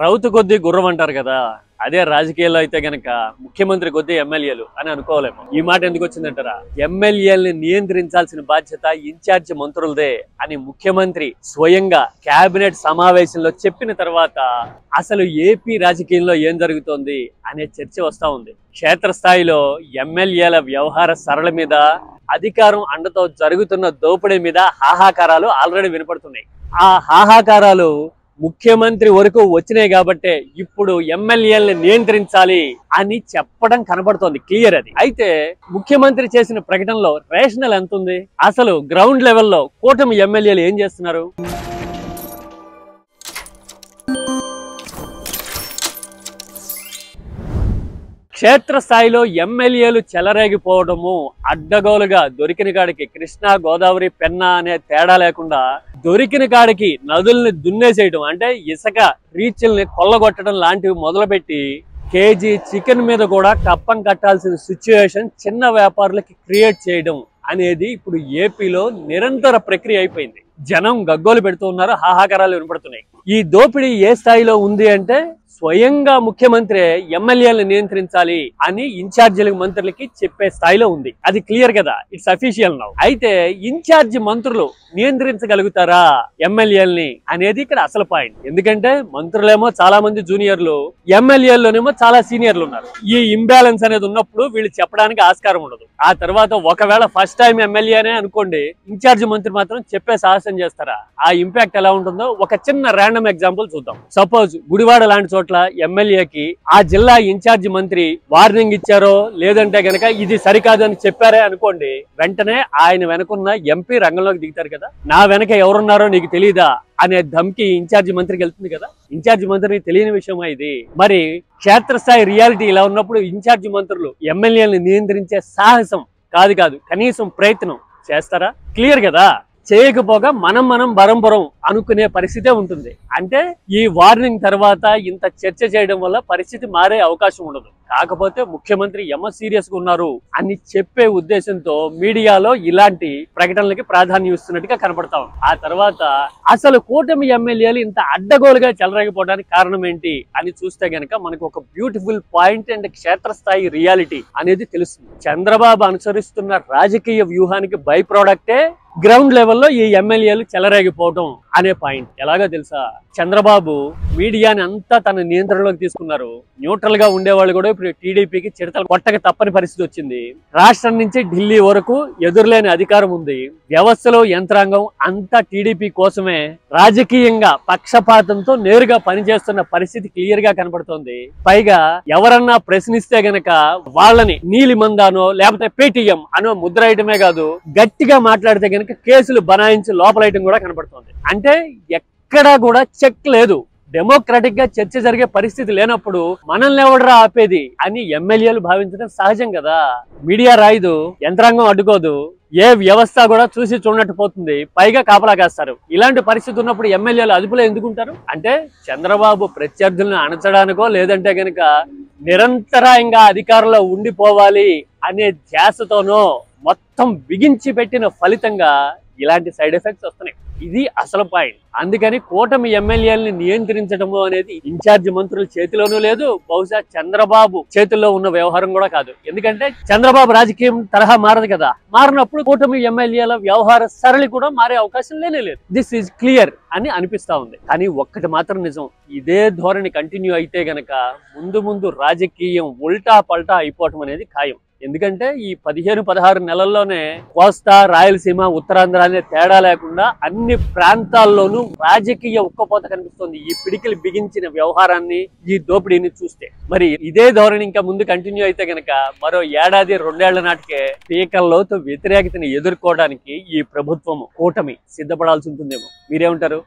రౌతు కొద్దీ గుర్రం అంటారు కదా, అదే రాజకీయాల్లో అయితే గనక ముఖ్యమంత్రి కొద్దీ ఎమ్మెల్యేలు అని అనుకోలేము. ఈ మాట ఎందుకు వచ్చిందంటారా, ఎమ్మెల్యేలని నియంత్రించాల్సిన బాధ్యత ఇన్ఛార్జి మంత్రులదే అని ముఖ్యమంత్రి స్వయంగా కేబినెట్ సమావేశంలో చెప్పిన తర్వాత అసలు ఏపీ రాజకీయంలో ఏం జరుగుతోంది అనే చర్చ వస్తా ఉంది. క్షేత్రస్థాయిలో ఎమ్మెల్యేల వ్యవహార సరళ మీద, అధికారం అండతో జరుగుతున్న దోపిడీ మీద హాహాకారాలు ఆల్రెడీ వినపడుతున్నాయి. ఆ హాహాకారాలు ముఖ్యమంత్రి వరకు వచ్చినాయి కాబట్టే ఇప్పుడు ఎమ్మెల్యేలను నియంత్రించాలి అని చెప్పడం కనబడుతోంది. క్లియర్ అది. అయితే ముఖ్యమంత్రి చేసిన ప్రకటనలో రేషనల్ ఎంత ఉంది? అసలు గ్రౌండ్ లెవెల్లో కూటమి ఎమ్మెల్యేలు ఏం చేస్తున్నారు? క్షేత్రస్థాయిలో ఎమ్మెల్యేలు చెలరేగిపోవడము, అడ్డగోలుగా దొరికిన కాడికి కృష్ణా, గోదావరి, పెన్నా అనే తేడా లేకుండా దొరికిన కాడికి నదుల్ని దున్నేసేయడం, అంటే ఇసుక రీచ్ల్ని కొల్లగొట్టడం లాంటివి మొదలుపెట్టి కేజీ చికెన్ మీద కూడా కప్పం కట్టాల్సిన సిచ్యువేషన్ చిన్న వ్యాపారులకి క్రియేట్ చేయడం అనేది ఇప్పుడు ఏపీలో నిరంతర ప్రక్రియ అయిపోయింది. జనం గగ్గోలు పెడుతూ ఉన్నారు, హాహాకారాలు వినపడుతున్నాయి. ఈ దోపిడీ ఏ స్థాయిలో ఉంది అంటే స్వయంగా ముఖ్యమంత్రి ఎమ్మెల్యేలను నియంత్రించాలి అని ఇన్ఛార్జీల మంత్రులకి చెప్పే స్థాయిలో ఉంది. అది క్లియర్ కదా, ఇట్స్ అఫీషియల్ నౌ. అయితే ఇన్ఛార్జి మంత్రులు నియంత్రించగలుగుతారా ఎమ్మెల్యేలని అనేది ఇక్కడ అసలు పాయింట్. ఎందుకంటే మంత్రులేమో చాలా మంది జూనియర్లు, ఎమ్మెల్యేల్లోనేమో చాలా సీనియర్లు ఉన్నారు. ఈ ఇంబ్యాలెన్స్ అనేది ఉన్నప్పుడు వీళ్ళు చెప్పడానికి ఆస్కారం ఉండదు. ఆ తర్వాత ఒకవేళ ఫస్ట్ టైం ఎమ్మెల్యేనే అనుకోండి, ఇన్ఛార్జి మంత్రి మాత్రం చెప్పే సాహసం చేస్తారా? ఆ ఇంపాక్ట్ ఎలా ఉంటుందో ఒక చిన్న ర్యాండమ్ ఎగ్జాంపుల్ చూద్దాం. సపోజ్ గుడివాడ లాంటి చోట్ల ఎమ్మెల్యేకి ఆ జిల్లా ఇన్ఛార్జి మంత్రి వార్నింగ్ ఇచ్చారో లేదంటే గనక ఇది సరికాదని చెప్పారే అనుకోండి, వెంటనే ఆయన వెనకున్న ఎంపీ రంగంలోకి దిగుతారు కదా. నా వెనక ఎవరున్నారో నీకు తెలీదా అనే ధమ్కి ఇన్ఛార్జి మంత్రికి వెళ్తుంది కదా. ఇన్ఛార్జి మంత్రికి తెలియని విషయమా ఇది? మరి క్షేత్రస్థాయి రియాలిటీ ఇలా ఉన్నప్పుడు ఇన్ఛార్జి మంత్రులు ఎమ్మెల్యేలను నియంత్రించే సాహసం కాదు కనీసం ప్రయత్నం చేస్తారా? క్లియర్ కదా. చేయకపోగా మనం బరంబరం అనుకునే పరిస్థితే ఉంటుంది. అంటే ఈ వార్నింగ్ తర్వాత ఇంత చర్చ చేయడం వల్ల పరిస్థితి మారే అవకాశం ఉండదు. కాకపోతే ముఖ్యమంత్రి సీరియస్ గా ఉన్నారు అని చెప్పే ఉద్దేశంతో మీడియాలో ఇలాంటి ప్రకటనలకి ప్రాధాన్యం ఇస్తున్నట్టుగా కనపడతాం. ఆ తర్వాత అసలు కూటమి ఎమ్మెల్యేలు ఇంత అడ్డగోలుగా చెలరేగిపోవడానికి కారణం ఏంటి అని చూస్తే గనక మనకు ఒక బ్యూటిఫుల్ పాయింట్ అండ్ క్షేత్రస్థాయి రియాలిటీ అనేది తెలుస్తుంది. చంద్రబాబు అనుసరిస్తున్న రాజకీయ వ్యూహానికి బై ప్రోడక్టే గ్రౌండ్ లెవెల్లో ఈ ఎమ్మెల్యేలు చెలరేగిపోవడం అనే పాయింట్. ఎలాగో తెలుసా, చంద్రబాబు మీడియాని అంతా తన నియంత్రణలోకి తీసుకున్నారు. న్యూట్రల్ గా ఉండేవాళ్ళు కూడా ఇప్పుడు టీడీపీకి చిడతలు కొట్టక తప్పని పరిస్థితి వచ్చింది. రాష్ట్రం నుంచి ఢిల్లీ వరకు ఎదురులేని అధికారం ఉంది. వ్యవస్థలో యంత్రాంగం అంతా టీడీపీ కోసమే రాజకీయంగా పక్షపాతంతో నేరుగా పనిచేస్తున్న పరిస్థితి క్లియర్ గా కనబడుతోంది. పైగా ఎవరన్నా ప్రశ్నిస్తే గనక వాళ్ళని నీలి మందానో లేకపోతే పేటీఎం అనో ముద్రేయటమే కాదు, గట్టిగా మాట్లాడితే గనక కేసులు బనాయించి లోపలేయటం కూడా కనబడుతోంది. అంటే ఎక్కడా కూడా చెక్ లేదు. డెమోక్రాటిక్ గా చర్చ జరిగే పరిస్థితి లేనప్పుడు మనల్ని ఎవడరా ఆపేది అని ఎమ్మెల్యేలు భావించడం సహజం కదా. మీడియా రాయదు, యంత్రాంగం అడ్డుకోదు, ఏ వ్యవస్థ కూడా చూసి చూడనట్టు పోతుంది, పైగా కాపలా కాస్తారు. ఇలాంటి పరిస్థితి ఉన్నప్పుడు ఎమ్మెల్యేలు అదుపులో ఎందుకుంటారు? అంటే చంద్రబాబు ప్రత్యర్థులను అణచడానికో లేదంటే గనక నిరంతరాయంగా అధికారంలో ఉండిపోవాలి అనే ధ్యాసతోనో మొత్తం బిగించి పెట్టిన ఫలితంగా ఇలాంటి సైడ్ ఎఫెక్ట్స్ వస్తున్నాయి. ఇది అసలు పాయింట్. అందుకని కూటమి ఎమ్మెల్యేలని నియంత్రించడము అనేది ఇన్ఛార్జి మంత్రుల చేతిలోనూ లేదు, బహుశా చంద్రబాబు చేతుల్లో ఉన్న వ్యవహారం కూడా కాదు. ఎందుకంటే చంద్రబాబు రాజకీయం తరహా మారదు కదా. మారినప్పుడు కూటమి ఎమ్మెల్యేల వ్యవహార సరళి కూడా మారే అవకాశం లేదు. దిస్ ఈజ్ క్లియర్ అని అనిపిస్తా ఉంది. కానీ ఒక్కటి మాత్రం నిజం, ఇదే ధోరణి కంటిన్యూ అయితే గనక ముందు రాజకీయం ఉల్టా పల్టా అయిపోవటం అనేది ఖాయం. ఎందుకంటే ఈ 15-16 నెలల్లోనే కోస్తా, రాయలసీమ, ఉత్తరాంధ్ర అనే తేడా లేకుండా అన్ని ప్రాంతాల్లోనూ రాజకీయ ఉక్కపోత కనిపిస్తుంది. ఈ పిడికిలు బిగించిన వ్యవహారాన్ని, ఈ దోపిడీని చూస్తే మరి ఇదే ధోరణి ఇంకా ముందు కంటిన్యూ అయితే గనక మరో 1-2 ఏళ్ల నాటికే పీకల్లోతో వ్యతిరేకతని ఎదుర్కోవడానికి ఈ ప్రభుత్వం కూటమి సిద్ధపడాల్సి ఉంటుందేమో. మీరేమంటారు?